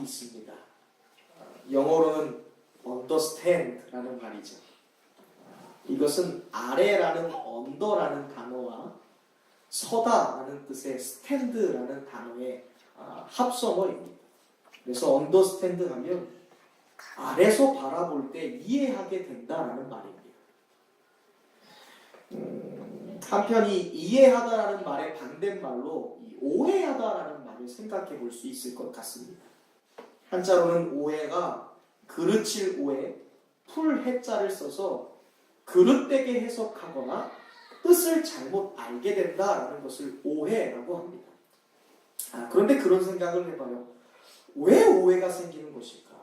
말이 있습니다. 영어로는 understand라는 말이죠. 이것은 아래라는 under라는 단어와 서다라는 뜻의 stand라는 단어의 합성어입니다. 그래서 understand 하면 아래서 바라볼 때 이해하게 된다라는 말입니다. 한편 이 이해하다라는 말의 반대말로 오해하다라는 말을 생각해 볼 수 있을 것 같습니다. 한자로는 오해가 그르칠 오해, 풀 해자를 써서 그릇되게 해석하거나 뜻을 잘못 알게 된다라는 것을 오해라고 합니다. 그런데 그런 생각을 해봐요. 왜 오해가 생기는 것일까?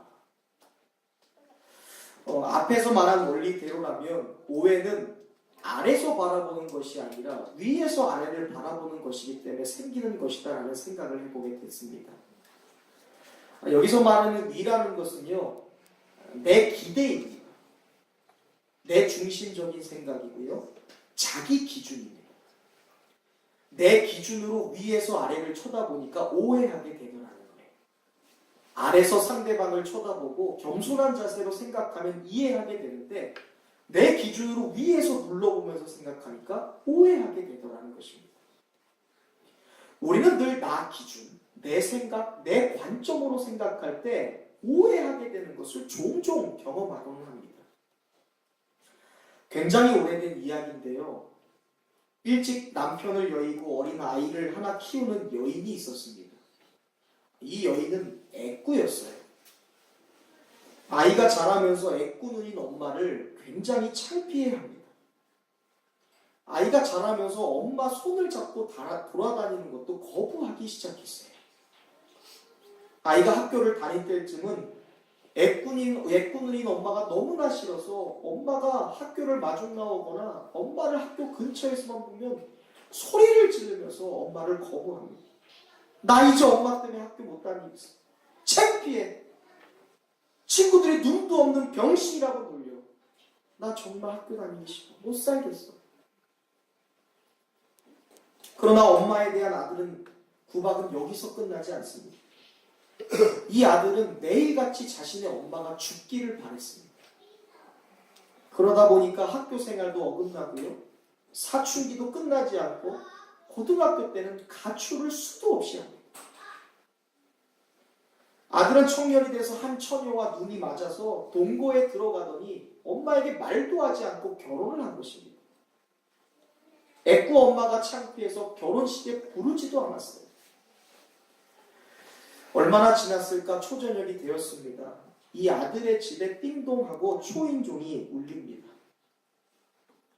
앞에서 말한 원리대로라면 오해는 아래서 바라보는 것이 아니라 위에서 아래를 바라보는 것이기 때문에 생기는 것이다라는 생각을 해보게 됐습니다. 여기서 말하는 위라는 것은요, 내 기대입니다. 내 중심적인 생각이고요, 자기 기준입니다. 내 기준으로 위에서 아래를 쳐다보니까 오해하게 되더라는 거예요. 아래서 상대방을 쳐다보고 겸손한 자세로 생각하면 이해하게 되는데 내 기준으로 위에서 눌러보면서 생각하니까 오해하게 되더라는 것입니다. 우리는 늘 나 기준, 내 생각, 내 관점으로 생각할 때 오해하게 되는 것을 종종 경험하곤 합니다. 굉장히 오래된 이야기인데요. 일찍 남편을 여의고 어린 아이를 하나 키우는 여인이 있었습니다. 이 여인은 애꾸였어요. 아이가 자라면서 애꾸눈인 엄마를 굉장히 창피해합니다. 아이가 자라면서 엄마 손을 잡고 돌아다니는 것도 거부하기 시작했어요. 아이가 학교를 다닐 때쯤은 애꾸눈인 엄마가 너무나 싫어서 엄마가 학교를 마중 나오거나 엄마를 학교 근처에서만 보면 소리를 지르면서 엄마를 거부합니다. 나 이제 엄마 때문에 학교 못 다니겠어. 창피해. 친구들이 눈도 없는 병신이라고 놀려. 나 정말 학교 다니기 싫어. 못 살겠어. 그러나 엄마에 대한 아들은 구박은 여기서 끝나지 않습니다. 이 아들은 매일같이 자신의 엄마가 죽기를 바랬습니다. 그러다 보니까 학교 생활도 어긋나고요. 사춘기도 끝나지 않고 고등학교 때는 가출을 수도 없이 합니다. 아들은 청년이 돼서 한 처녀와 눈이 맞아서 동거에 들어가더니 엄마에게 말도 하지 않고 결혼을 한 것입니다. 애꾸 엄마가 창피해서 결혼식에 부르지도 않았어요. 얼마나 지났을까 초저녁이 되었습니다. 이 아들의 집에 띵동하고 초인종이 울립니다.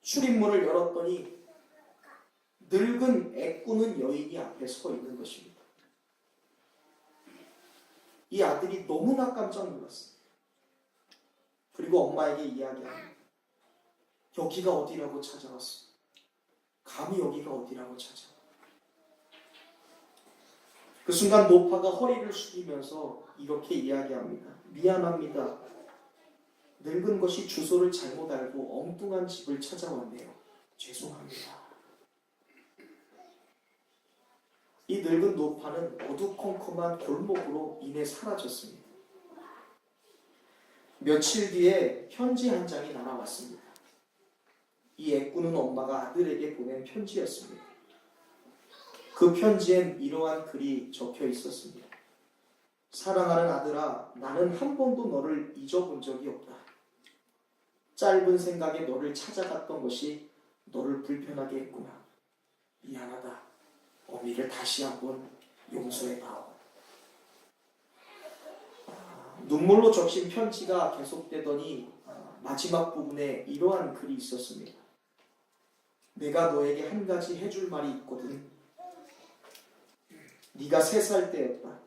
출입문을 열었더니 늙은 애꾸는 여인이 앞에 서 있는 것입니다. 이 아들이 너무나 깜짝 놀랐어요. 그리고 엄마에게 이야기합니다. 여기가 어디라고 찾아왔어? 감히 여기가 어디라고 찾아와? 그 순간 노파가 허리를 숙이면서 이렇게 이야기합니다. 미안합니다. 늙은 것이 주소를 잘못 알고 엉뚱한 집을 찾아왔네요. 죄송합니다. 이 늙은 노파는 어두컴컴한 골목으로 이내 사라졌습니다. 며칠 뒤에 편지 한 장이 날아왔습니다. 이 애꾸는 엄마가 아들에게 보낸 편지였습니다. 그 편지엔 이러한 글이 적혀 있었습니다. 사랑하는 아들아, 나는 한 번도 너를 잊어본 적이 없다. 짧은 생각에 너를 찾아갔던 것이 너를 불편하게 했구나. 미안하다. 어미를 다시 한번 용서해다오. 눈물로 적신 편지가 계속되더니 마지막 부분에 이러한 글이 있었습니다. 내가 너에게 한 가지 해줄 말이 있거든. 네가 3살 때였다.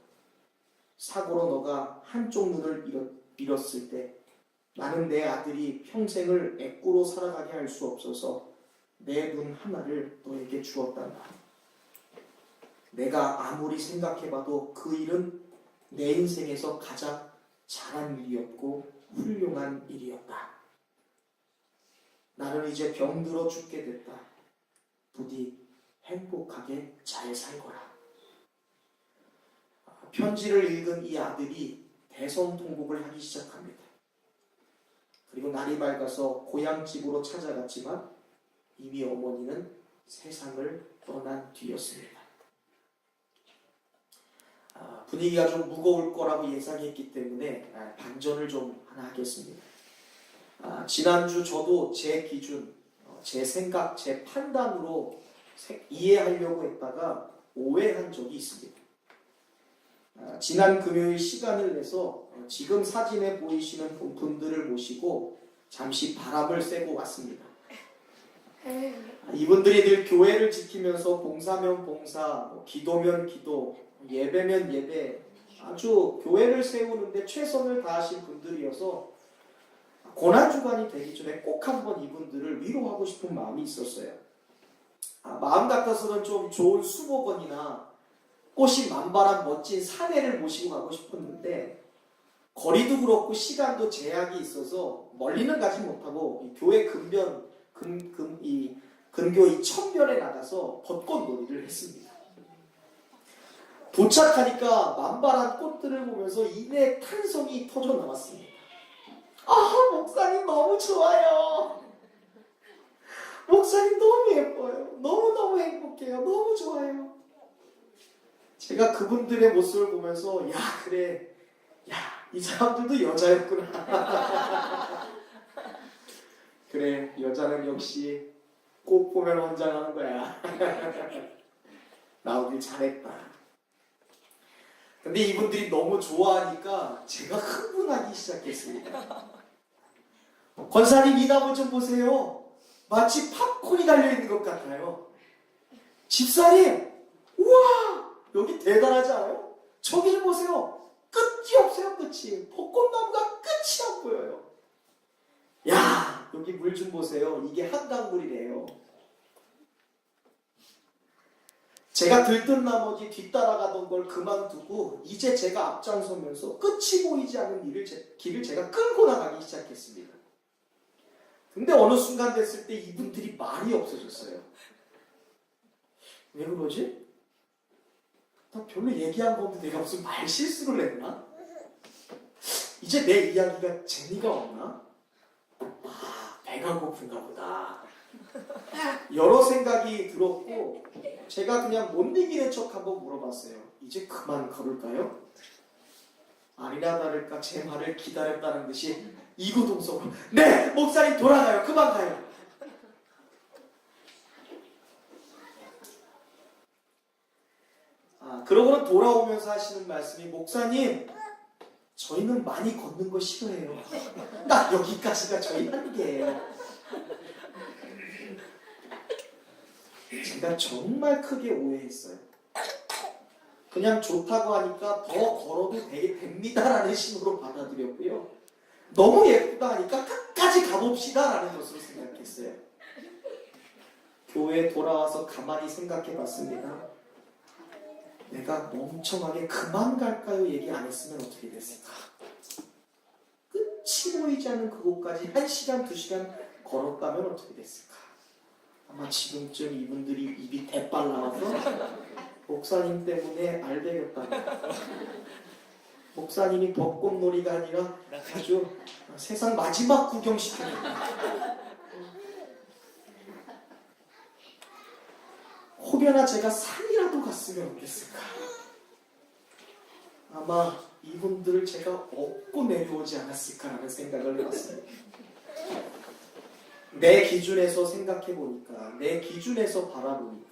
사고로 너가 한쪽 눈을 잃었을 때 나는 내 아들이 평생을 애꾸로 살아가게 할 수 없어서 내 눈 하나를 너에게 주었단다. 내가 아무리 생각해봐도 그 일은 내 인생에서 가장 잘한 일이었고 훌륭한 일이었다. 나는 이제 병들어 죽게 됐다. 부디 행복하게 잘 살거라. 편지를 읽은 이 아들이 대성통곡을 하기 시작합니다. 그리고 날이 밝아서 고향집으로 찾아갔지만 이미 어머니는 세상을 떠난 뒤였습니다. 분위기가 좀 무거울 거라고 예상했기 때문에 반전을 좀 하나 하겠습니다. 지난주 저도 제 기준, 제 생각, 제 판단으로 이해하려고 했다가 오해한 적이 있습니다. 지난 금요일 시간을 내서 지금 사진에 보이시는 분들을 모시고 잠시 바람을 쐬고 왔습니다. 이분들이 늘 교회를 지키면서 봉사면 봉사, 기도면 기도, 예배면 예배, 아주 교회를 세우는데 최선을 다하신 분들이어서 고난주간이 되기 전에 꼭 한번 이분들을 위로하고 싶은 마음이 있었어요. 마음 같아서는 좀 좋은 수목원이나 꽃이 만발한 멋진 산에를 모시고 가고 싶었는데 거리도 그렇고 시간도 제약이 있어서 멀리는 가지 못하고 교회 근교 이 천변에 나가서 벚꽃 놀이를 했습니다. 도착하니까 만발한 꽃들을 보면서 입에 탄성이 터져 나왔습니다. 목사님 너무 좋아요. 목사님 너무 예뻐요. 너무너무 행복해요. 너무 좋아요. 제가 그분들의 모습을 보면서 그래. 이 사람들도 여자였구나. 그래, 여자는 역시 꽃 보면 환장하는 거야. 나오길 잘했다. 근데 이분들이 너무 좋아하니까 제가 흥분하기 시작했습니다. 권사님 이 나무 좀 보세요. 마치 팝콘이 달려있는 것 같아요. 집사님, 우와, 여기 대단하지 않아요? 저기를 보세요. 끝이 없어요, 끝이. 벚꽃나무가 끝이 안 보여요. 여기 물 좀 보세요. 이게 한강물이래요. 제가 들뜬 나머지 뒤따라가던 걸 그만두고 이제 제가 앞장서면서 끝이 보이지 않는 길을 제가 끌고 나가기 시작했습니다. 근데 어느 순간 됐을 때 이분들이 말이 없어졌어요. 왜 그러지? 나 별로 얘기한 건데 내가 무슨 말 실수를 했나? 이제 내 이야기가 재미가 없나? 배가 고픈가 보다. 여러 생각이 들었고 제가 그냥 못 이기는 척 한번 물어봤어요. 이제 그만 걸을까요? 아니나 다를까 제 말을 기다렸다는 듯이 이구동성으로 네! 목사님 돌아가요. 그만 가요. 그러고는 돌아오면서 하시는 말씀이 목사님 저희는 많이 걷는 거 싫어해요. 딱 여기까지가 저희 한계예요. 제가 정말 크게 오해했어요. 그냥 좋다고 하니까 더 걸어도 됩니다라는 신호로 받아들였고요. 너무 예쁘다 하니까 끝까지 가봅시다라는 것으로 생각했어요. 교회에 돌아와서 가만히 생각해 봤습니다. 내가 멍청하게 그만 갈까요? 얘기 안 했으면 어떻게 됐을까? 끝이 보이지 않는 그곳까지 1시간, 2시간 걸었다면 어떻게 됐을까? 아마 지금쯤 이분들이 입이 대빨 나와서 목사님 때문에 알배겼다. 목사님이 벚꽃놀이가 아니라 아주 세상 마지막 구경시켰다. 혹여나 제가 산이라도 갔으면 어땠을까? 아마 이분들을 제가 업고 내려오지 않았을까라는 생각을 해봤습니다. 내 기준에서 생각해보니까, 내 기준에서 바라보니까,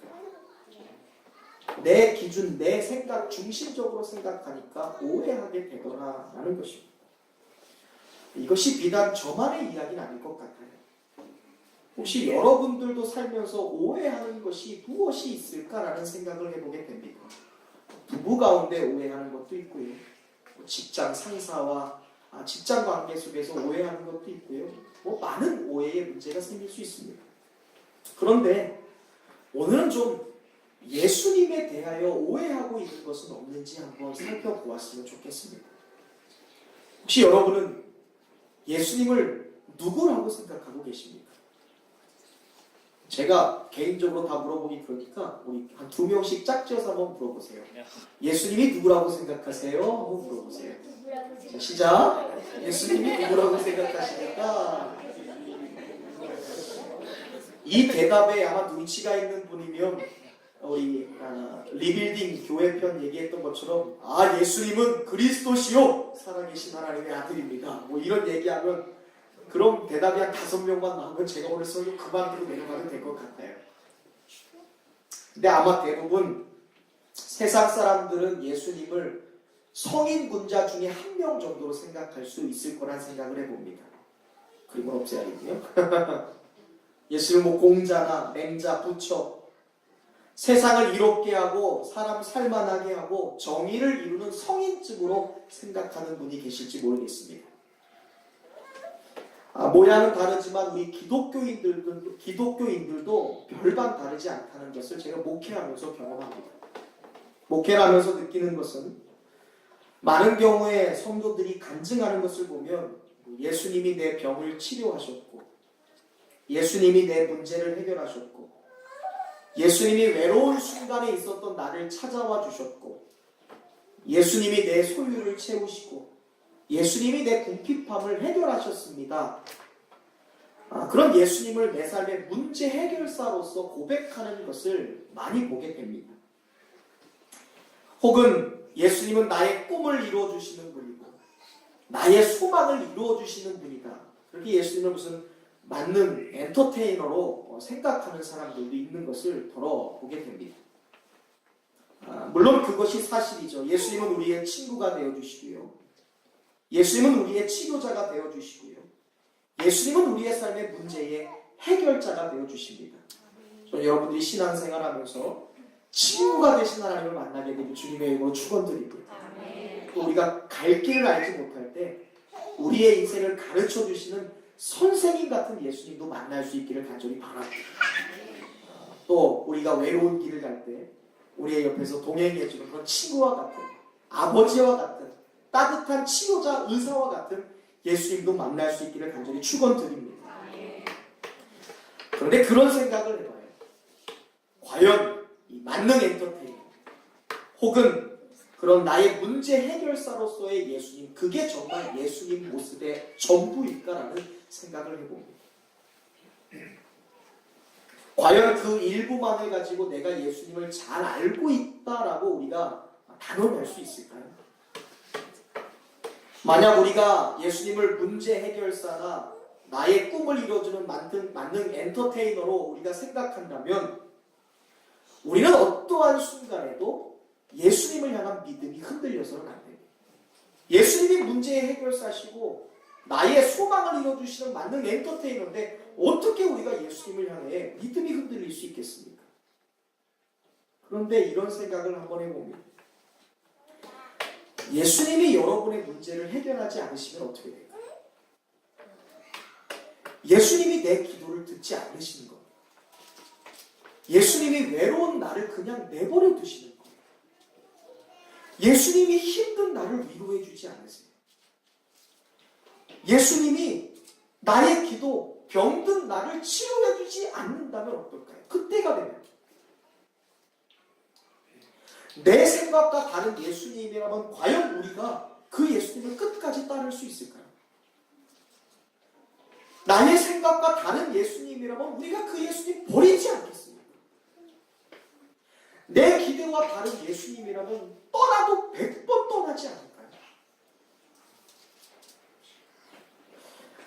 내 기준, 내 생각 중심적으로 생각하니까 오해하게 되더라라는 것입니다. 이것이 비단 저만의 이야기는 아닐 것 같아요. 혹시 여러분들도 살면서 오해하는 것이 무엇이 있을까라는 생각을 해보게 됩니다. 부부 가운데 오해하는 것도 있고요. 직장 상사와 직장 관계 속에서 오해하는 것도 있고요. 많은 오해의 문제가 생길 수 있습니다. 그런데 오늘은 좀 예수님에 대하여 오해하고 있는 것은 없는지 한번 살펴보았으면 좋겠습니다. 혹시 여러분은 예수님을 누구라고 생각하고 계십니까? 제가 개인적으로 다 물어보기 그러니까 우리 한 2명씩 짝지어서 한번 물어보세요. 예수님이 누구라고 생각하세요? 한번 물어보세요. 자, 시작. 예수님이 누구라고 생각하십니까? 이 대답에 아마 눈치가 있는 분이면 우리 리빌딩 교회편 얘기했던 것처럼 예수님은 그리스도시요 살아계신 하나님의 아들입니다. 뭐 이런 얘기하면 그럼 대답이 한 5명만 나오면 제가 오늘 설교 그만두고 내려가도 될 것 같아요. 근데 아마 대부분 세상 사람들은 예수님을 성인 군자 중에 1명 정도로 생각할 수 있을 거란 생각을 해봅니다. 그리고 없애야겠네요. 예수를 뭐 공자나 맹자, 부처, 세상을 이롭게 하고 사람 살만하게 하고 정의를 이루는 성인쯤으로 생각하는 분이 계실지 모르겠습니다. 모양은 다르지만 우리 기독교인들도 별반 다르지 않다는 것을 제가 목회하면서 경험합니다. 목회를 하면서 느끼는 것은 많은 경우에 성도들이 간증하는 것을 보면 예수님이 내 병을 치료하셨고 예수님이 내 문제를 해결하셨고 예수님이 외로운 순간에 있었던 나를 찾아와 주셨고 예수님이 내 소유를 채우시고 예수님이 내 궁핍함을 해결하셨습니다. 그런 예수님을 내 삶의 문제 해결사로서 고백하는 것을 많이 보게 됩니다. 혹은 예수님은 나의 꿈을 이루어주시는 분이고 나의 소망을 이루어주시는 분이다. 그렇게 예수님을 무슨 만능 엔터테이너로 생각하는 사람들도 있는 것을 더러 보게 됩니다. 물론 그것이 사실이죠. 예수님은 우리의 친구가 되어주시고요. 예수님은 우리의 치료자가 되어주시고요. 예수님은 우리의 삶의 문제의 해결자가 되어주십니다. 저는 여러분들이 신앙생활하면서 친구가 되신 하나님을 만나게 되길 주님의 이름으로 축원드립니다. 또 우리가 갈 길을 알지 못할 때 우리의 인생을 가르쳐주시는 선생님 같은 예수님도 만날 수 있기를 간절히 바랍니다. 또 우리가 외로운 길을 갈 때 우리의 옆에서 동행해주는 그런 친구와 같은 아버지와 같은 따뜻한 치료자, 의사와 같은 예수님도 만날 수 있기를 간절히 축원드립니다. 그런데 그런 생각을 해봐요. 과연 이 만능 엔터테이너 혹은 그런 나의 문제 해결사로서의 예수님, 그게 정말 예수님 모습의 전부일까라는 생각을 해봅니다. 과연 그 일부만을 가지고 내가 예수님을 잘 알고 있다라고 우리가 단언할 수 있을까요? 만약 우리가 예수님을 문제 해결사나 나의 꿈을 이루어주는 만능 엔터테이너로 우리가 생각한다면 우리는 어떠한 순간에도 예수님을 향한 믿음이 흔들려서는 안 됩니다. 예수님이 문제의 해결사시고 나의 소망을 이루어주시는 만능 엔터테이너인데 어떻게 우리가 예수님을 향해 믿음이 흔들릴 수 있겠습니까? 그런데 이런 생각을 한번 해봅니다. 예수님이 여러분의 문제를 해결하지 않으시면 어떻게 될까요? 예수님이 내 기도를 듣지 않으시는 겁니다. 예수님이 외로운 나를 그냥 내버려 두시는 거예요. 예수님이 힘든 나를 위로해 주지 않으세요. 예수님이 나의 기도, 병든 나를 치료해 주지 않는다면 어떨까요? 그때가 되면 내 생각과 다른 예수님이라면 과연 우리가 그 예수님을 끝까지 따를 수 있을까요? 나의 생각과 다른 예수님이라면 우리가 그 예수님 버리지 않겠습니까? 내 기대와 다른 예수님이라면 떠나도 100번 떠나지 않을까요?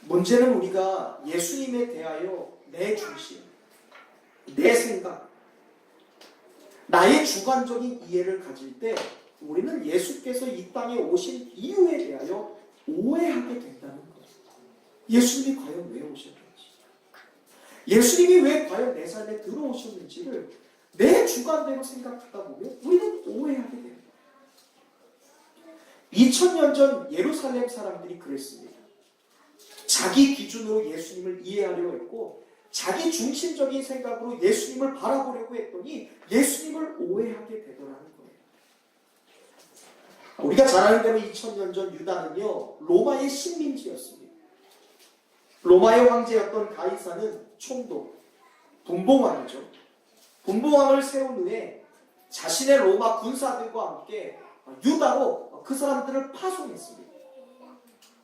문제는 우리가 예수님에 대하여 내 중심, 내 생각, 나의 주관적인 이해를 가질 때 우리는 예수께서 이 땅에 오신 이유에 대하여 오해하게 된다는 거예요. 예수님이 과연 왜 오셨는지, 예수님이 왜 과연 내 삶에 들어오셨는지를 내 주관대로 생각하다 보면 우리는 오해하게 됩니다. 2000년 전 예루살렘 사람들이 그랬습니다. 자기 기준으로 예수님을 이해하려고 했고 자기 중심적인 생각으로 예수님을 바라보려고 했더니 예수님을 오해하게 되더라는 거예요. 우리가 잘 아는 대로 2000년 전 유다는요, 로마의 식민지였습니다. 로마의 황제였던 가이사는 총독, 분봉왕이죠. 분봉왕을 세운 후에 자신의 로마 군사들과 함께 유다로 그 사람들을 파송했습니다.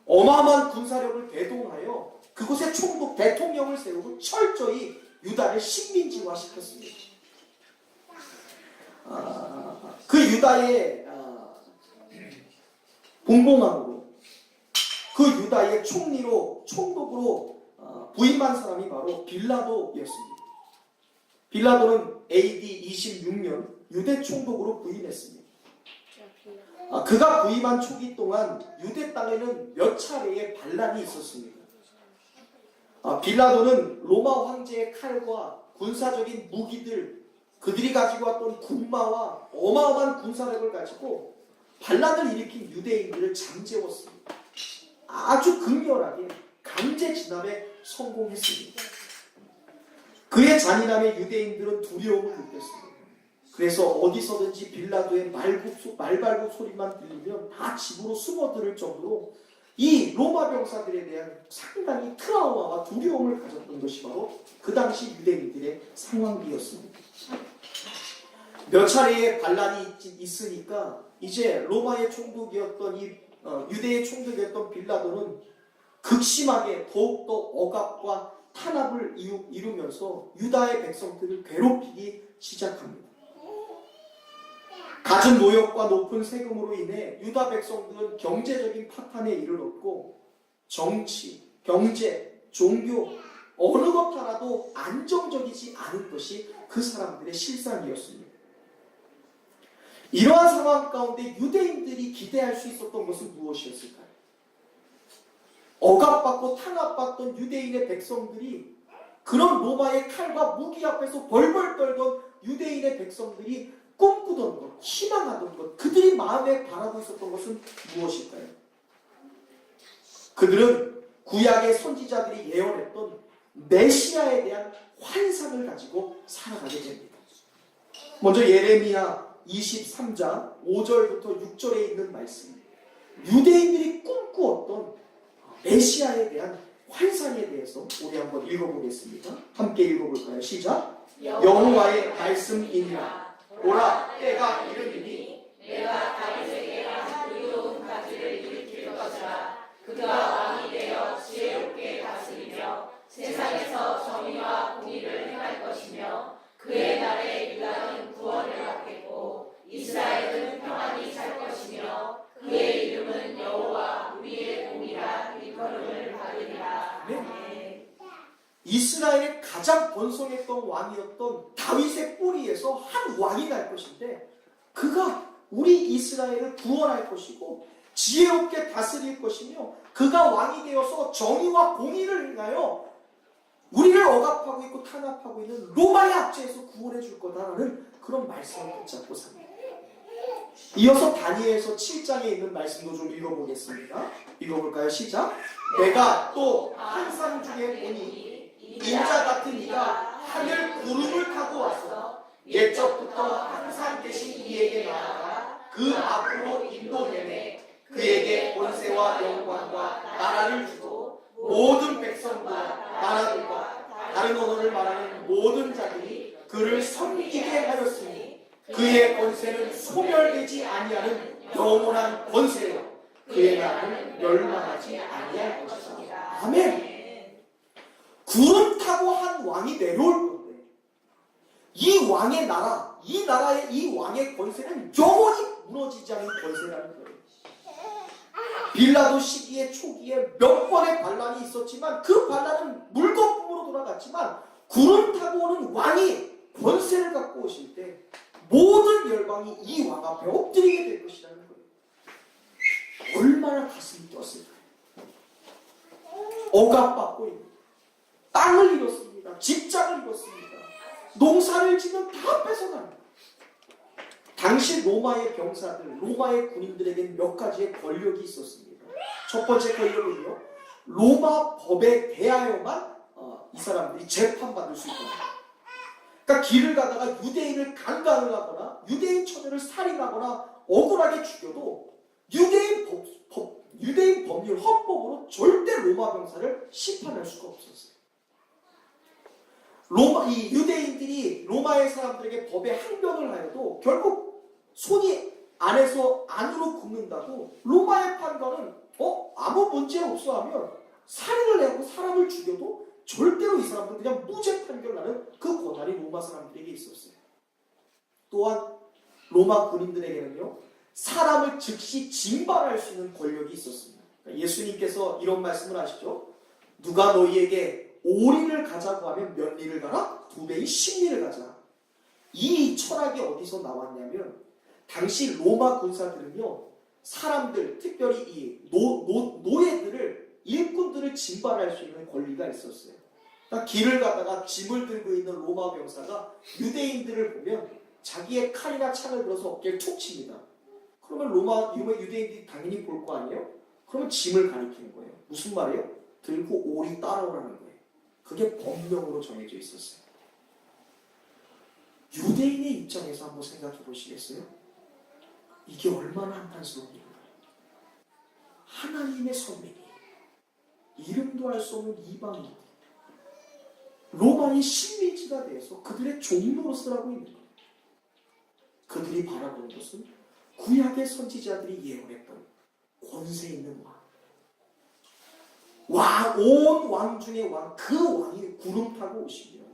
어마어마한 군사력을 대동하여 그곳에 총독 대통령을 세우고 철저히 유다를 식민지화시켰습니다. 그 유다의 분봉왕으로 그 유다의 총독으로 부임한 사람이 바로 빌라도였습니다. 빌라도는 AD 26년 유대 총독으로 부임했습니다. 그가 부임한 초기 동안 유대 땅에는 몇 차례의 반란이 있었습니다. 빌라도는 로마 황제의 칼과 군사적인 무기들, 그들이 가지고 왔던 군마와 어마어마한 군사력을 가지고 반란을 일으킨 유대인들을 잠재웠습니다. 아주 극렬하게 강제 진압에 성공했습니다. 그의 잔인함에 유대인들은 두려움을 느꼈습니다. 그래서 어디서든지 빌라도의 말발굽 소리만 들리면 다 집으로 숨어들을 정도로 이 로마 병사들에 대한 상당히 트라우마와 두려움을 가졌던 것이 바로 그 당시 유대인들의 상황이었습니다. 몇 차례의 반란이 있으니까 이제 로마의 총독이었던 유대의 총독이었던 빌라도는 극심하게 더욱더 억압과 탄압을 이루면서 유다의 백성들을 괴롭히기 시작합니다. 갖은 노역과 높은 세금으로 인해 유다 백성들은 경제적인 파탄에 이르렀고 정치, 경제, 종교 어느 것 하나도 안정적이지 않은 것이 그 사람들의 실상이었습니다. 이러한 상황 가운데 유대인들이 기대할 수 있었던 것은 무엇이었을까요? 억압받고 탄압받던 유대인의 백성들이 그런 로마의 칼과 무기 앞에서 벌벌 떨던 유대인의 백성들이 꿈꾸던 것, 희망하던 것, 그들이 마음에 바라고 있었던 것은 무엇일까요? 그들은 구약의 선지자들이 예언했던 메시아에 대한 환상을 가지고 살아가게 됩니다. 먼저 예레미야 23장 5절부터 6절에 있는 말씀, 유대인들이 꿈꾸었던 메시아에 대한 환상에 대해서 우리 한번 읽어보겠습니다. 함께 읽어볼까요? 시작! 여호와의 말씀이니라. 오라, 때가 이르리니 내가 다윗에게 한 의로운 가지를 일으킬 것이라. 그가 왕이 되어 지혜롭게 다스리며 세상에서 정의와 공의를 행할 것이며 그의 날에 유다는 구원을 받겠고 이스라엘은 평안히 살 것이며 그의 이름은 여호와 우리의 공이라 일컬음을 받으리라. 네. 이스라엘의 가장 번성했던 왕이었던 다윗의 뿌리에서 한 왕이 날 것인데 그가 우리 이스라엘을 구원할 것이고 지혜롭게 다스릴 것이며 그가 왕이 되어서 정의와 공의를 행하여 우리를 억압하고 있고 탄압하고 있는 로마의 압제에서 구원해 줄 거다라는 그런 말씀을 붙잡고 삽니다. 이어서 다니엘서 7장에 있는 말씀도 좀 읽어보겠습니다. 읽어볼까요? 시작! 내가 또 환상 중에 보니 인자 같은 이가 하늘 구름을 타고 와서 옛적부터 항상 계신 이에게 나아가 그 앞으로 인도되매 그에게 권세와 영광과 나라를 주고 모든 백성과 나라들과 다른 언어를 말하는 모든 자들이 그를 섬기게 하였으니 그의 권세는 소멸되지 아니하는 영원한 권세요 그의 나라는 멸망하지 아니할 것이다. 아멘. 구름 타고 한 왕이 내려올 건데 이 왕의 나라, 이 나라의 이 왕의 권세는 영원히 무너지지 않는 권세라는 거예요. 빌라도 시기의 초기에 몇 번의 반란이 있었지만 그 반란은 물거품으로 돌아갔지만 구름 타고 오는 왕이 권세를 갖고 오실 때 모든 열방이 이 왕 앞에 엎드리게 될 것이라는 거예요. 얼마나 가슴이 뛰었을까요? 억압받고 있는 땅을 잃었습니다. 직장을 잃었습니다. 농사를 지면 다 뺏어갑니다. 당시 로마의 병사들, 로마의 군인들에게는 몇 가지의 권력이 있었습니다. 첫 번째 권력은요, 로마 법에 대하여만 이 사람들이 재판받을 수 있거든요. 그러니까 길을 가다가 유대인을 강간을 하거나 유대인 처녀를 살인하거나 억울하게 죽여도 유대인 법률 헌법으로 절대 로마 병사를 심판할 수가 없었어요. 이 유대인들이 로마의 사람들에게 법의 항변을 하여도 결국 손이 안에서 안으로 굽는다고 로마의 판결은 아무 문제 없어 하면 살인을 하고 사람을 죽여도 절대로 이 사람들은 그냥 무죄 판결나는 그 권한이 로마 사람들에게 있었어요. 또한 로마 군인들에게는요, 사람을 즉시 징발할 수 있는 권력이 있었습니다. 예수님께서 이런 말씀을 하시죠. 누가 너희에게 오리를 가자고 하면 몇 리를 가라? 2배인 10리를 가자. 이 철학이 어디서 나왔냐면 당시 로마 군사들은요, 사람들, 특별히 이 노예들을, 일꾼들을 징발할 수 있는 권리가 있었어요. 그러니까 길을 가다가 짐을 들고 있는 로마 병사가 유대인들을 보면 자기의 칼이나 창을 들어서 어깨를 툭 칩니다. 그러면 로마 유대인들이 당연히 볼 거 아니에요? 그러면 짐을 가리키는 거예요. 무슨 말이에요? 들고 오리 따라오라는 거예요. 그게 법령으로 정해져 있었어요. 유대인의 입장에서 한번 생각해 보시겠어요? 이게 얼마나 한탄스러운 일인가요? 하나님의 선민이, 이름도 알 수 없는 이방인, 로마의 식민지가 돼서 그들의 종로로 쓰라고 있는 거예요. 그들이 바라보는 것은 구약의 선지자들이 예언했던 권세 있는 왕, 온 왕 중에 왕, 그 왕이 구름 타고 오시면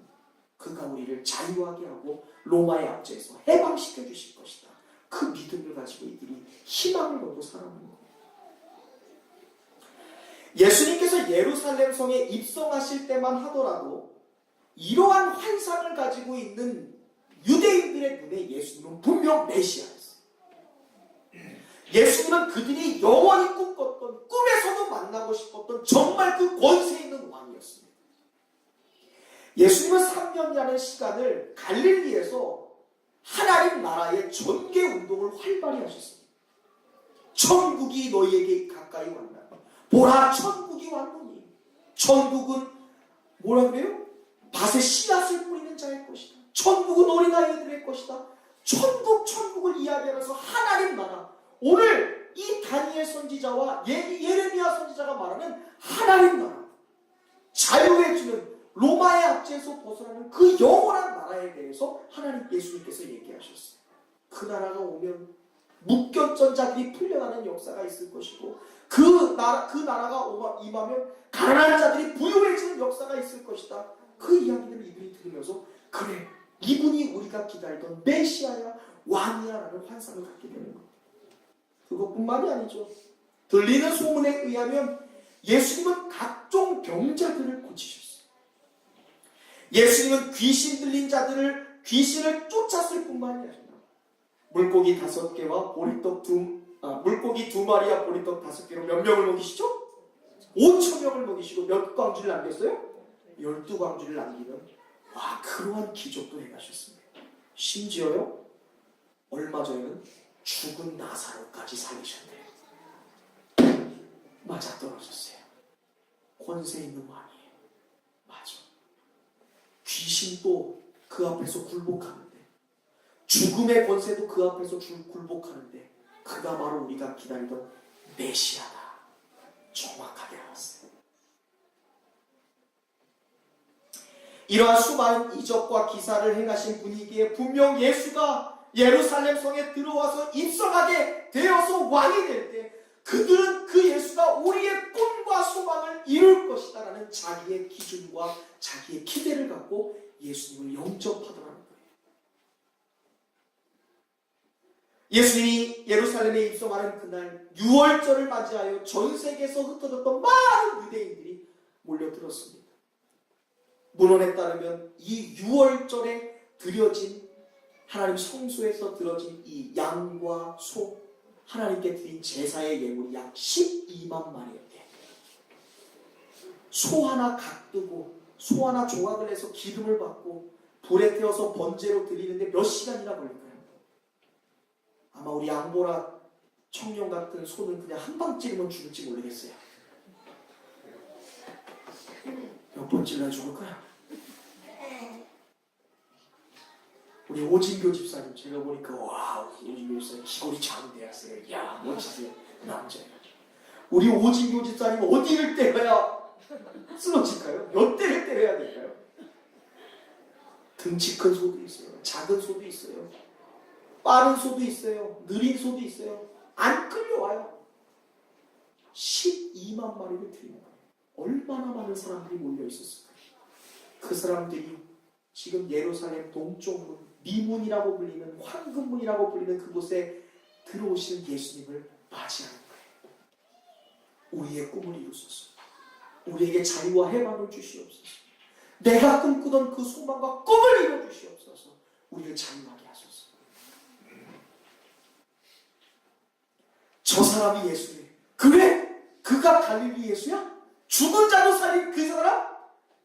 그가 우리를 자유하게 하고 로마의 압제에서 해방시켜 주실 것이다. 그 믿음을 가지고 이들이 희망을 걸고 살아오는 거예요. 예수님께서 예루살렘 성에 입성하실 때만 하더라도 이러한 환상을 가지고 있는 유대인들의 눈에 예수님은 분명 메시아였어요. 예수님은 그들이 영원히 꿈꿨던, 꿈에서도 만나고 싶었던 정말 그 권세 있는 왕이었습니다. 예수님은 3년이라는 시간을 갈릴리에서 하나님 나라의 전개 운동을 활발히 하셨습니다. 천국이 너희에게 가까이 왔나? 보라, 천국이 왔노니. 천국은 뭐라 그래요? 밭에 씨앗을 뿌리는 자의 것이다. 천국은 어린아이들의 것이다. 천국을 이야기하면서 하나님 나라, 오늘 이 다니엘 선지자와 예레미야 선지자가 말하는 하나님 나라, 자유해 주는 로마의 압제에서 벗어나는 그 영원한 나라에 대해서 하나님 예수님께서 얘기하셨어요. 그 나라가 오면 묶였던 자들이 풀려나는 역사가 있을 것이고 그 나라가 임하면 가난한 자들이 부유해지는 역사가 있을 것이다. 그 이야기들을 이들이 들으면서 그래, 이분이 우리가 기다리던 메시아야, 왕이야라는 환상을 갖게 되는 거예요. 그것뿐만이 아니죠. 들리는 소문에 의하면 예수님은 각종 병자들을 고치셨어요. 예수님은 귀신 들린 자들을 귀신을 쫓았을 뿐만이 아니라 물고기 5개와 물고기 2마리와 보리떡 5개로 몇 명을 먹이시죠? 5,000명을 먹이시고 몇 광주를 남겼어요? 12광주를 남기는 그러한 기적도 해가셨습니다. 심지어요, 얼마 전에는 죽은 나사로까지 살리셨네요. 맞아떨어졌어요. 권세 있는 왕이에요. 맞아. 귀신도 그 앞에서 굴복하는데, 죽음의 권세도 그 앞에서 굴복하는데, 그가 바로 우리가 기다리던 메시아다. 정확하게 알았어요. 이러한 수많은 이적과 기사를 행하신 분이기에 분명 예수가 예루살렘 성에 들어와서 입성하게 되어서 왕이 될 때 그들은 그 예수가 우리의 꿈과 소망을 이룰 것이다 라는 자기의 기준과 자기의 기대를 갖고 예수님을 영접하더라는 거예요. 예수님이 예루살렘에 입성하는 그날 유월절을 맞이하여 전 세계에서 흩어졌던 많은 유대인들이 몰려들었습니다. 문헌에 따르면 이 유월절에 드려진, 하나님 성소에서 드려진 이 양과 소, 하나님께 드린 제사의 예물이 약 12만 마리였대요. 소 하나 각뜨고 소 하나 조각을 해서 기름을 받고 불에 태워서 번제로 드리는데 몇 시간이나 걸릴까요? 아마 우리 양보라 청년 같은 소는 그냥 한 방 찌르면 죽을지 모르겠어요. 몇 번 찔러야 죽을까요? 우리 오진교 집사님, 제가 보니까 오진교 집사님 기골이 장대하세요. 이야, 멋지세요. 남자예요. 우리 오진교 집사님 어디를 때려야 쓰러질까요? 몇 대를 때려야 될까요? 등치 큰 소도 있어요. 작은 소도 있어요. 빠른 소도 있어요. 느린 소도 있어요. 안 끌려와요. 12만 마리를 드리는 거예요. 얼마나 많은 사람들이 몰려 있었을까요? 그 사람들이 지금 예루살렘 동쪽문, 미문이라고 불리는 황금문이라고 불리는 그곳에 들어오시는 예수님을 맞이하는 거예요. 우리의 꿈을 이루소서. 우리에게 자유와 해방을 주시옵소서. 내가 꿈꾸던 그 소망과 꿈을 이루어 주시옵소서. 우리를 자유하게 하소서. 저 사람이 예수님. 그래? 그가 갈릴리 예수야? 죽은 자도 살린 그 사람?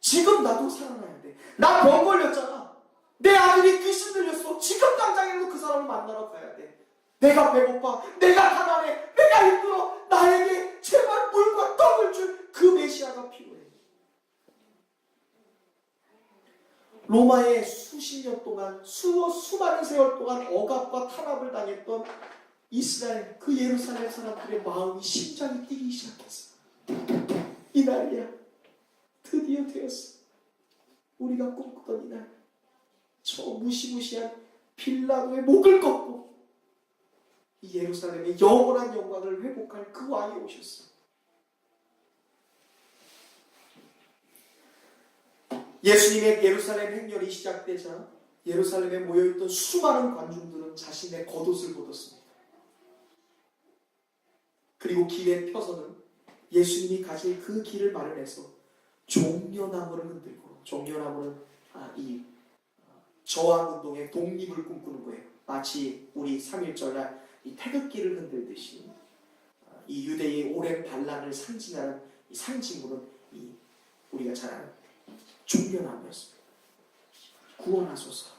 지금 나도 살아나야 돼. 나 병 걸렸잖아. 내 아들이 귀신 들렸어. 지금 당장이라도 그 사람을 만나러 가야 돼. 내가 배고파. 내가 가난해. 내가 힘들어. 나에게 제발 물과 떡을 줄 그 메시아가 필요해. 로마에 수십 년 동안 수많은 세월 동안 억압과 탄압을 당했던 이스라엘 그 예루살렘 사람들의 마음이 심장이 뛰기 시작했어. 이날이야. 드디어 되었어. 우리가 꿈꾸던 이날. 저 무시무시한 빌라도의 목을 꺾고 이 예루살렘의 영원한 영광을 회복할 그 왕이 오셨어. 예수님의 예루살렘 행렬이 시작되자 예루살렘에 모여있던 수많은 관중들은 자신의 겉옷을 벗었습니다. 그리고 길에 펴서는 예수님이 가실 그 길을 마련해서 종려나무를 흔들고, 종려나무는 이 저항운동의 독립을 꿈꾸는 거예요. 마치 우리 3.1절날 이 태극기를 흔들듯이 이 유대의 오랜 반란을 상징하는 이 상징물은 이 우리가 잘 아는 종려나무였습니다. 구원하소서,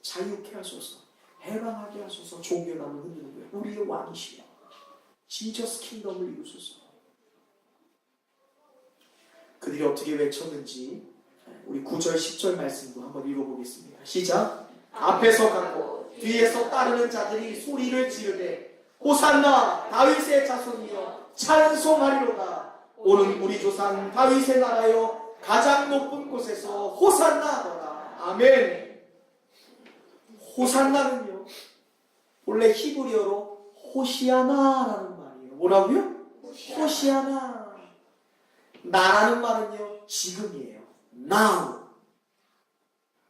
자유케 하소서, 해방하게 하소서. 종려나무를 흔드는 거예요. 우리의 왕이시여, 지저스 킹덤을 이루소서. 그들이 어떻게 외쳤는지 우리 9절 10절 말씀도 한번 읽어보겠습니다. 시작. 앞에서 가고 뒤에서 따르는 자들이 소리를 지르되 호산나 다윗의 자손이여 찬송하리로다. 오는 우리 조상 다윗의 나라여 가장 높은 곳에서 호산나 하더라. 아멘. 호산나는요 원래 히브리어로 호시아나라는 말이에요. 뭐라고요? 호시아나. 나라는 말은요 지금이에요. now.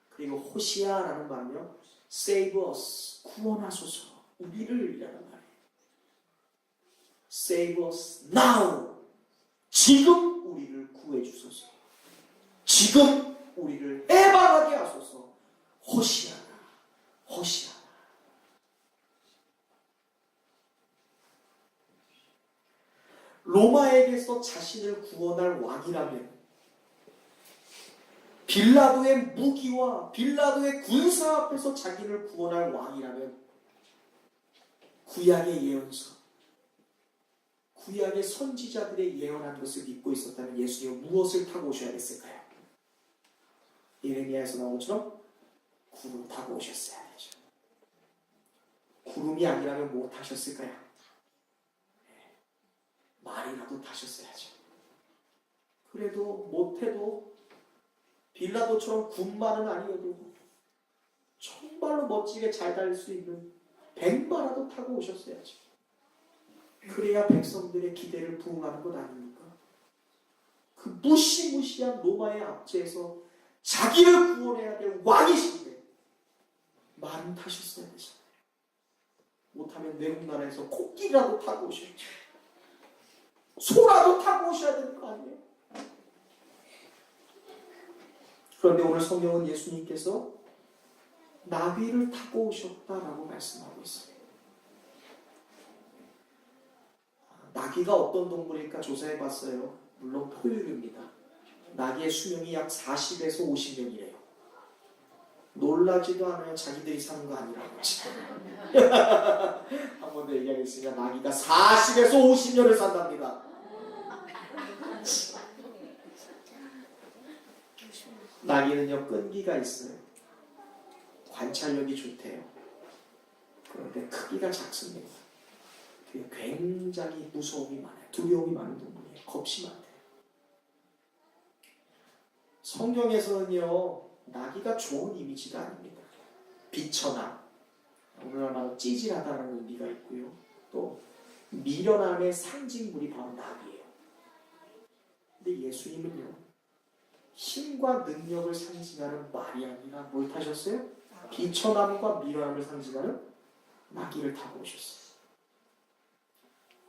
그리고 호시아라는 말은요 save us, 구원하소서, 우리를 이라는 말이에요. save us now. 지금 우리를 구해주소서. 지금 우리를 해방하게 하소서. 호시아나, 호시아나. 로마에게서 자신을 구원할 왕이라면, 빌라도의 무기와 빌라도의 군사 앞에서 자기를 구원할 왕이라면, 구약의 예언서, 구약의 선지자들의 예언한 것을 믿고 있었다면 예수님은 무엇을 타고 오셔야 했을까요? 예레미야에서 나온 것처럼 구름 타고 오셨어야 되죠. 구름이 아니라면 뭐 타셨을까요? 말이라도 타셨어야죠. 그래도 못해도 빌라도처럼 군마는 아니어도 정말로 멋지게 잘 달 수 있는 백마라도 타고 오셨어야죠. 그래야 백성들의 기대를 부응하는 것 아닙니까? 그 무시무시한 로마의 압제에서 자기를 구원해야 될 왕이신데 말은 타셨어야 되잖아요. 못하면 외국 나라에서 코끼리라도 타고 오셔야죠. 소라도 타고 오셔야 되는 거 아니에요? 그런데 오늘 성경은 예수님께서 나귀를 타고 오셨다라고 말씀하고 있어요. 나귀가 어떤 동물일까 조사해봤어요. 물론 포유류입니다. 나귀의 수명이 약 40에서 50년이래요. 놀라지도 않아요. 자기들이 사는 거 아니라고. 한 번 더 얘기하겠습니다. 나귀가 40에서 50년을 산답니다. 나귀는요 끈기가 있어요. 관찰력이 좋대요. 그런데 크기가 작습니다. 굉장히 무서움이 많아요. 두려움이 많은 동물이에요. 겁이 많대요. 성경에서는요 나귀가 좋은 이미지가 아닙니다. 비천함, 오늘날 말로 찌질하다는 의미가 있고요. 또 미련함의 상징물이 바로 나귀예요. 근데 예수님은요, 힘과 능력을 상징하는 말이 아니라 뭘 타셨어요? 비천함과 미련함을 상징하는 나귀를 타고 오셨어요.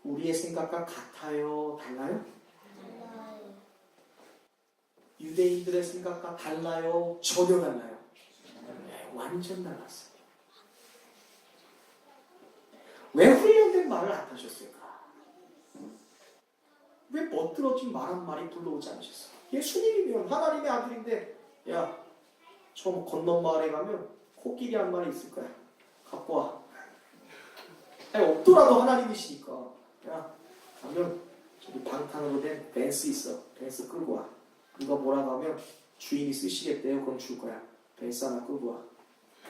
우리의 생각과 같아요? 달라요? 유대인들의 생각과 달라요? 전혀 달라요? 네, 완전 달랐어요. 왜 훈련된 말을 안 하셨을까? 왜 멋들어진 말 한 마리 불러오지 않으셨어요? 예수님이면 하나님의 아들인데, 야, 저 건넌 마을에 가면 코끼리 한 마리 있을 거야. 갖고 와. 아니, 없더라도 하나님이시니까. 야, 가면 저기 방탄으로 된 벤스 있어. 벤스 끌고 와. 누가 뭐라고 하면 주인이 쓰시겠대요. 그럼 줄 거야. 벤스 하나 끌고 와.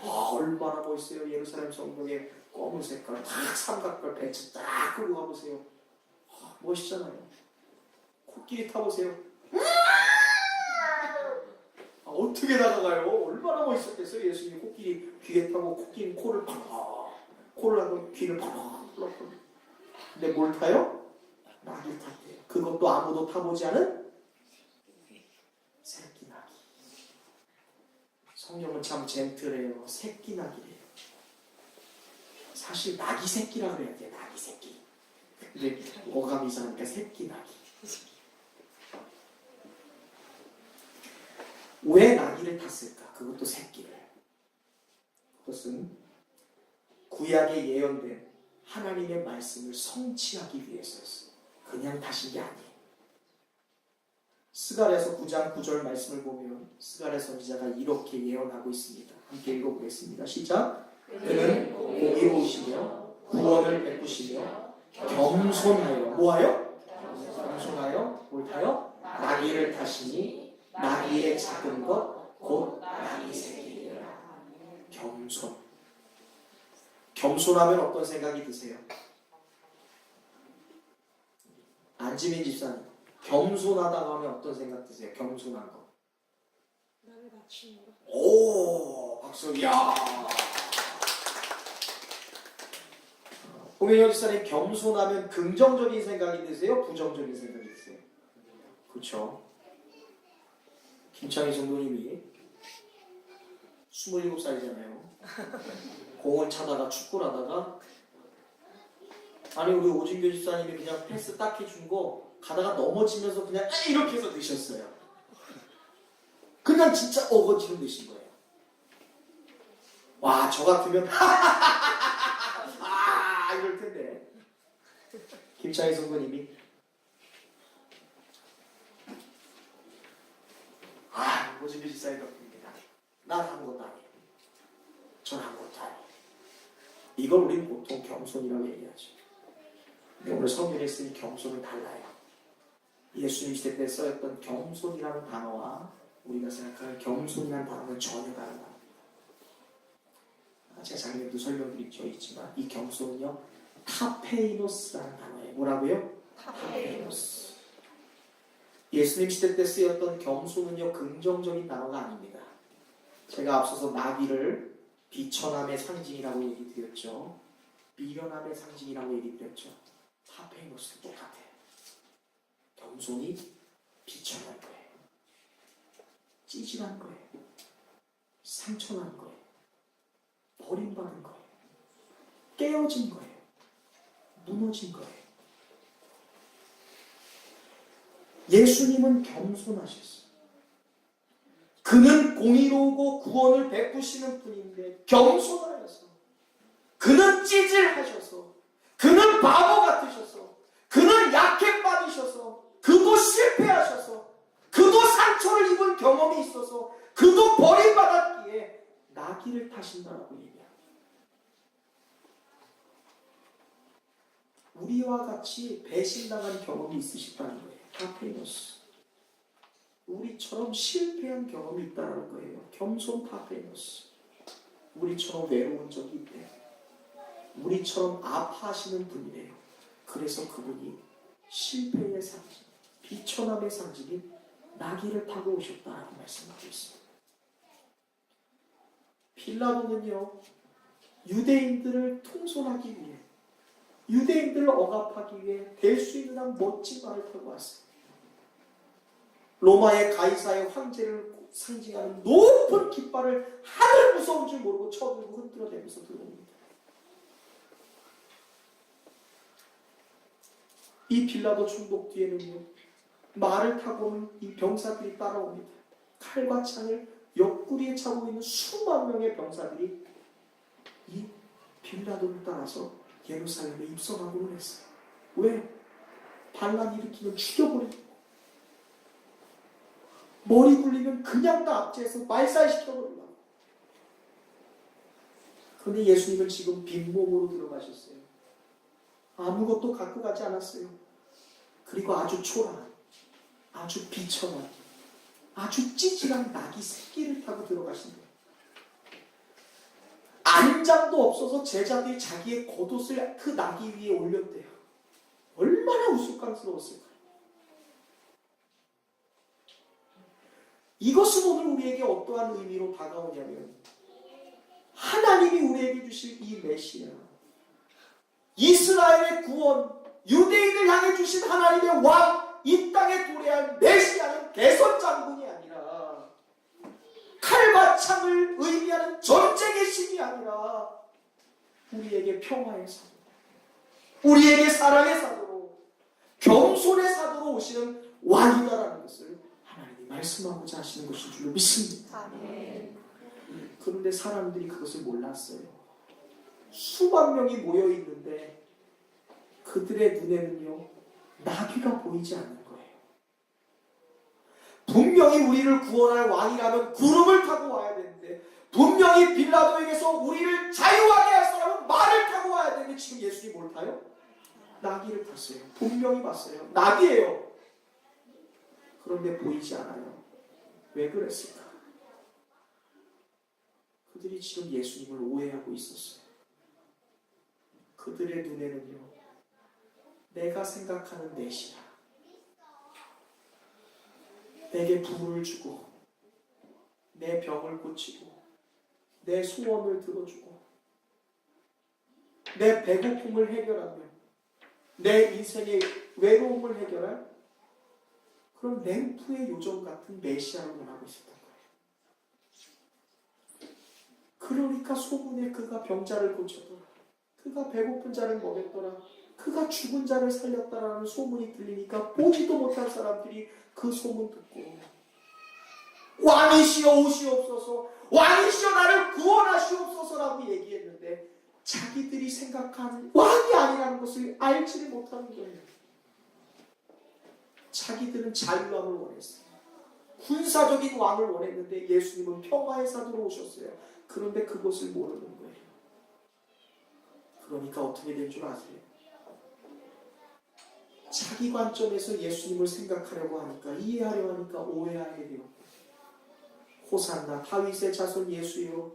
와, 얼마나 멋있어요. 예루살렘 성벽에 검은 색깔, 딱 삼각별 벤츠 딱 끌고 가보세요. 멋있잖아요. 코끼리 타보세요. 어떻게 다가가요? 얼마나 멋있었겠어요. 예수님이 코끼리 귀에 타고 코끼리 코를 팍, 코를 하고 귀를 팍 불렀거든요. 근데 뭘 타요? 나귀 탔대요. 그것도 아무도 타보지 않은 새끼 나귀. 성경은 참 젠틀해요. 새끼 나귀래요. 사실 나귀 새끼라 그래야 돼요. 나귀 새끼. 근데 어감이 이상하니까 새끼 나귀. 왜 나귀를 탔을까? 그것도 새끼를. 그것은 구약에 예언된 하나님의 말씀을 성취하기 위해서였어요. 그냥 타신 게 아니에요. 스가랴서 9장 9절 말씀을 보면 스가랴 선지자가 이렇게 예언하고 있습니다. 함께 읽어보겠습니다. 시작. 그는 공의로우시며 구원을 베푸시며 겸손하여 뭐하여? 겸손하여 뭘 타요? 나귀를 타시니 나귀의 작은 것 곧 나귀 새끼니라. 겸손. 겸손하면 어떤 생각이 드세요? 안지민 집사님, 겸손하다고 하면 어떤 생각 드세요? 겸손한 거. 나를 낮추는 거. 오, 박수. 야. 홍영현 집사님, 겸손하면 긍정적인 생각이 드세요? 부정적인 생각이 드세요? 그렇죠. 김창희 성도님이 27살이잖아요. 공을 차다가 축구를 하다가 아니 우리 오진교 집사님이 그냥 패스 딱 해준 거 가다가 넘어지면서 그냥 이렇게 해서 넣으셨어요. 그냥 진짜 어거지로 넣으신 거예요. 와, 저 같으면 아 이럴 텐데. 김창희 성도님이 오진교 집사님 덕분입니다. 난 아무것도 아니에요. 전 아무것도 아니에요. 이걸 우리는 보통 겸손이라고 얘기하죠. 근데 오늘 성경에 쓰인 겸손은 달라요. 예수님 시대 때 써였던 겸손이라는 단어와 우리가 생각하는 겸손이라는 단어는 전혀 다른 단어입니다. 제가 작년에도 설명드렸지만 이 겸손은요 타페이노스라는 단어예요. 뭐라고요? 타페이노스. 예수님 시대 때 쓰였던 겸손은요 긍정적인 단어가 아닙니다. 제가 앞서서 나귀를 비천함의 상징이라고 얘기 드렸죠. 미련함의 상징이라고 얘기 드렸죠. 타페이노스도 똑같아요. 겸손이 비천한 거예요. 찌질한 거예요. 상처난 거예요. 버림받은 거예요. 깨어진 거예요. 무너진 거예요. 예수님은 겸손하셨어요. 그는 공의로우고 구원을 베푸시는 분인데 겸손하셔서 그는 찌질하셔서 그는 바보 같으셔서 그는 약해 빠지셔서 그도 실패하셔서 그도 상처를 입은 경험이 있어서 그도 버림받았기에 나귀를 타신다라고 얘기합니다. 우리와 같이 배신당한 경험이 있으시다는 거예요. 타페이노스. 우리처럼 실패한 경험이 있다는 거예요. 겸손 타페이노스. 우리처럼 외로운 적이 있대요. 우리처럼 아파하시는 분이래요. 그래서 그분이 실패의 상징, 비천함의 상징인 나귀를 타고 오셨다라고 말씀하고 있습니다. 빌라도는요, 유대인들을 통솔하기 위해, 유대인들을 억압하기 위해 될 수 있는 한 멋진 말을 타고 왔어요. 로마의 가이사의 황제를 상징하는 높은 깃발을 하늘 무서운 줄 모르고 쳐들고 흔들어대면서 들어옵니다. 이 빌라도 총독 뒤에는요, 말을 타고는 이 병사들이 따라옵니다. 칼과 창을 옆구리에 차고 있는 수만 명의 병사들이 이 빌라도를 따라서 예루살렘에 입성하고는 했어요. 왜? 반란 일으키면 죽여버리고, 머리 굴리면 그냥 다 압제해서 말살시켜버리려고. 그런데 예수님은 지금 빈몸으로 들어가셨어요. 아무것도 갖고 가지 않았어요. 그리고 아주 초라한, 아주 비천한, 아주 찌질한 낙이 새끼를 타고 들어가신대요. 안장도 없어서 제자들이 자기의 겉옷을 그 낙이 위에 올렸대요. 얼마나 우스꽝스러웠을까요? 이것은 오늘 우리에게 어떠한 의미로 다가오냐면, 하나님이 우리에게 주실 이 메시아, 이스라엘의 구원, 유대인을 향해 주신 하나님의 왕, 이 땅에 도래할 메시아는 개선장군이 아니라, 칼과 창을 의미하는 전쟁의 신이 아니라 우리에게 평화의 사도, 우리에게 사랑의 사도로, 겸손의 사도로 오시는 왕이다라는 것을 하나님이 말씀하고자 하시는 것인 줄로 믿습니다. 그런데 사람들이 그것을 몰랐어요. 수만 명이 모여 있는데 그들의 눈에는요, 나귀가 보이지 않는 거예요. 분명히 우리를 구원할 왕이라면 구름을 타고 와야 되는데, 분명히 빌라도에게서 우리를 자유하게 할 사람은 말을 타고 와야 되는데, 지금 예수님이 뭘 타요? 나귀를 탔어요. 분명히 봤어요. 나귀예요. 그런데 보이지 않아요. 왜 그랬을까? 그들이 지금 예수님을 오해하고 있었어요. 그들의 눈에는요, 내가 생각하는 메시아, 내게 부를 주고 내 병을 고치고 내 소원을 들어주고 내 배고픔을 해결하며 내 인생의 외로움을 해결할 그런 램프의 요정 같은 메시아를 원하고 있었던 거예요. 그러니까 소문에 그가 병자를 고쳤더라, 그가 배고픈 자를 먹였더라, 그가 죽은 자를 살렸다라는 소문이 들리니까 보지도 못한 사람들이 그 소문 듣고, 왕이시여 오시옵소서, 왕이시여 나를 구원하시옵소서라고 얘기했는데, 자기들이 생각하는 왕이 아니라는 것을 알지를 못하는 거예요. 자기들은 자유함을 원했어요. 군사적인 왕을 원했는데 예수님은 평화의 사도로 오셨어요. 그런데 그것을 모르는 거예요. 그러니까 어떻게 된 줄 아세요? 자기 관점에서 예수님을 생각하려고 하니까, 이해하려 하니까 오해하게 돼요. 호산나 다윗의 자손 예수여,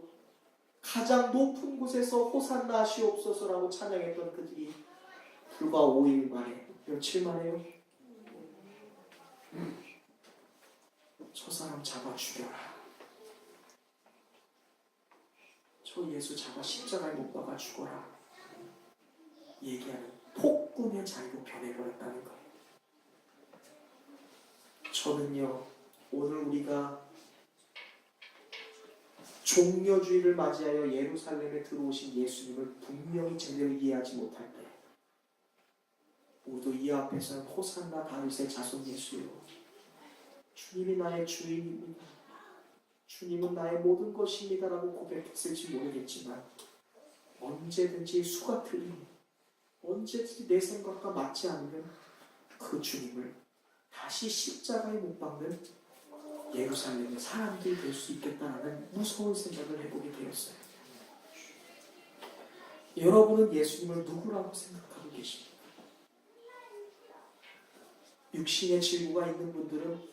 가장 높은 곳에서 호산나 하시옵소서라고 찬양했던 그들이 불과 5일 만에, 며칠 만에요, 저 사람 잡아 죽여라, 저 예수 잡아 십자가에 못 박아 죽어라 얘기하는 폭군의 자리로 변해버렸다는 거예요. 저는요, 오늘 우리가 종려주의를 맞이하여 예루살렘에 들어오신 예수님을 분명히 제대로 이해하지 못할 때, 모두 이 앞에서는 호산나 다윗의 자손 예수요, 주님이 나의 주인입니다, 주님은 나의 모든 것입니다 라고 고백했을지 모르겠지만, 언제든지 수가 틀리니, 언제든지 내 생각과 맞지 않으면 그 주님을 다시 십자가에 못 박는 예루살렘의 사람들이 될 수 있겠다는 무서운 생각을 해보게 되었어요. 여러분은 예수님을 누구라고 생각하고 계십니까? 육신의 질구가 있는 분들은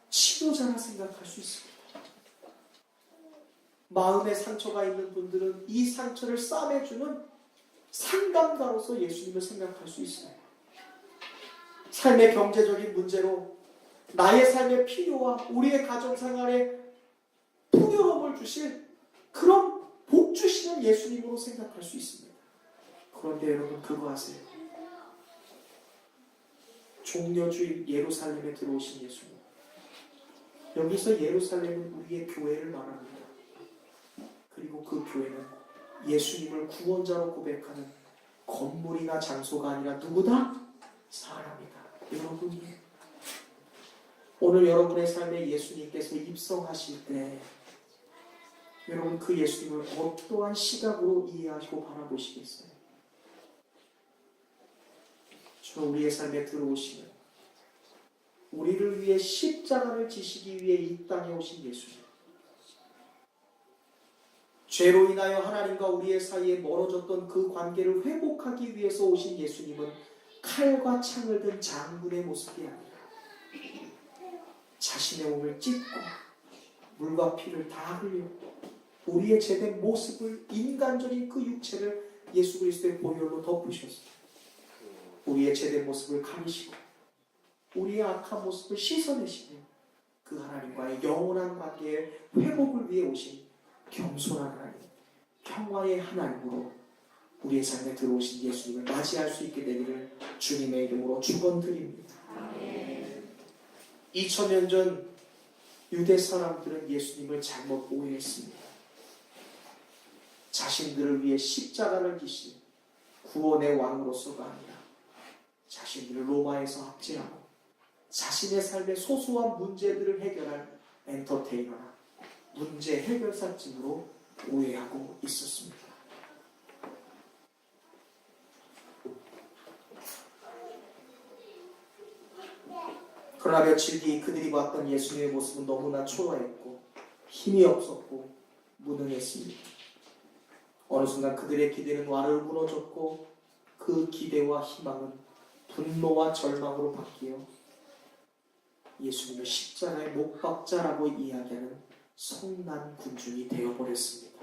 치료자라 생각할 수 있습니다. 마음의 상처가 있는 분들은 이 상처를 싸매주는 상담가로서 예수님을 생각할 수 있어요. 삶의 경제적인 문제로 나의 삶의 필요와 우리의 가정생활에 풍요로움을 주실 그런 복 주시는 예수님으로 생각할 수 있습니다. 그런데 여러분 그거 아세요? 종려주일 예루살렘에 들어오신 예수님. 여기서 예루살렘은 우리의 교회를 말합니다. 그리고 그 교회는 예수님을 구원자로 고백하는 건물이나 장소가 아니라 누구다? 사람이다. 여러분이 오늘 여러분의 삶에 예수님께서 입성하실 때 여러분 그 예수님을 어떠한 시각으로 이해하시고 바라보시겠어요? 저 우리의 삶에 들어오시는 우리를 위해 십자가를 지시기 위해 이 땅에 오신 예수님. 죄로 인하여 하나님과 우리의 사이에 멀어졌던 그 관계를 회복하기 위해서 오신 예수님은 칼과 창을 든 장군의 모습이 아니라 자신의 몸을 찢고 물과 피를 다 흘려 우리의 죄된 모습을 인간적인 그 육체를 예수 그리스도의 보혈로 덮으셨습니다. 우리의 죄된 모습을 가리시고 우리의 악한 모습을 씻어내시며 그 하나님과의 영원한 관계의 회복을 위해 오신 겸손한 하나님, 평화의 하나님으로 우리의 삶에 들어오신 예수님을 맞이할 수 있게 되기를 주님의 이름으로 축원드립니다. 2000년 전 유대 사람들은 예수님을 잘못 오해했습니다. 자신들을 위해 십자가를 지신 구원의 왕으로서가 아니라 자신들을 로마에서 압제하고 자신의 삶의 소소한 문제들을 해결할 엔터테이너나 문제 해결사쯤으로 오해하고 있었습니다. 그러나 며칠 뒤 그들이 봤던 예수님의 모습은 너무나 초라했고 힘이 없었고 무능했습니다. 어느 순간 그들의 기대는 와르르 무너졌고 그 기대와 희망은 분노와 절망으로 바뀌어 예수님을 십자가의 목박자라고 이야기하는 성난 군중이 되어버렸습니다.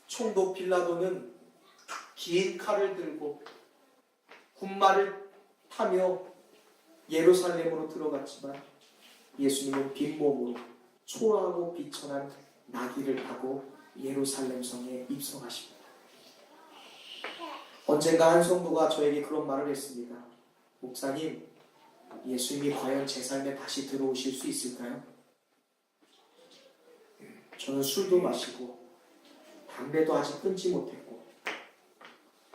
총독 빌라도는 긴 칼을 들고 군마를 타며 예루살렘으로 들어갔지만 예수님은 빈몸으로 초라하고 비천한 나귀를 타고 예루살렘 성에 입성하십니다. 언젠가 한 성도가 저에게 그런 말을 했습니다. 목사님, 예수님이 과연 제 삶에 다시 들어오실 수 있을까요? 저는 술도 마시고 담배도 아직 끊지 못했고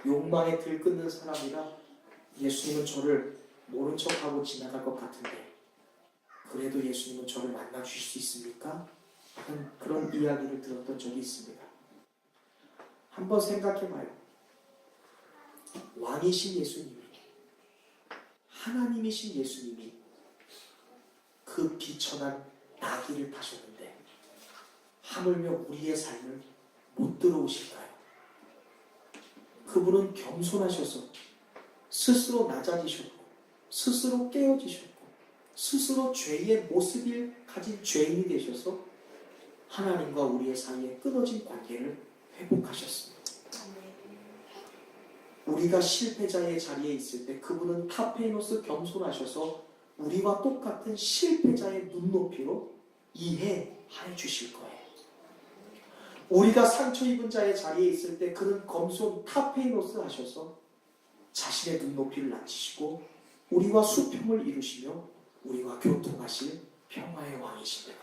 욕망에 들끓는 사람이라 예수님은 저를 모른 척하고 지나갈 것 같은데 그래도 예수님은 저를 만나 주실 수 있습니까? 하는 그런 이야기를 들었던 적이 있습니다. 한번 생각해봐요. 왕이신 예수님이 하나님이신 예수님이 그 비천한 나귀를 타셨는데 하물며 우리의 삶을 못 들어오실까요? 그분은 겸손하셔서 스스로 낮아지셨고 스스로 깨어지셨고 스스로 죄의 모습을 가진 죄인이 되셔서 하나님과 우리의 사이에 끊어진 관계를 회복하셨습니다. 우리가 실패자의 자리에 있을 때 그분은 타페노스 겸손하셔서 우리와 똑같은 실패자의 눈높이로 이해해 주실 거예요. 우리가 상처 입은 자의 자리에 있을 때 그는 검손 타페노스 하셔서 자신의 눈높이를 낮추시고 우리와 수평을 이루시며 우리와 교통하실 평화의 왕이십니다.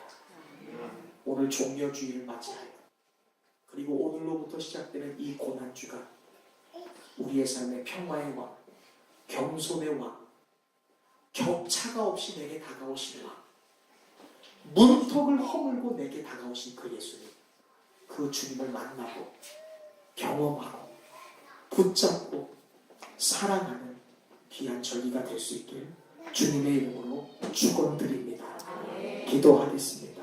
오늘 종려주의를 맞이하여 그리고 오늘로부터 시작되는 이 고난주가 우리의 삶의 평화의 왕, 겸손의 왕, 격차가 없이 내게 다가오시는 왕, 문턱을 허물고 내게 다가오신 그 예수님, 그 주님을 만나고 경험하고 붙잡고 사랑하는 귀한 절기가 될 수 있길 주님의 이름으로 축원드립니다. 기도하겠습니다.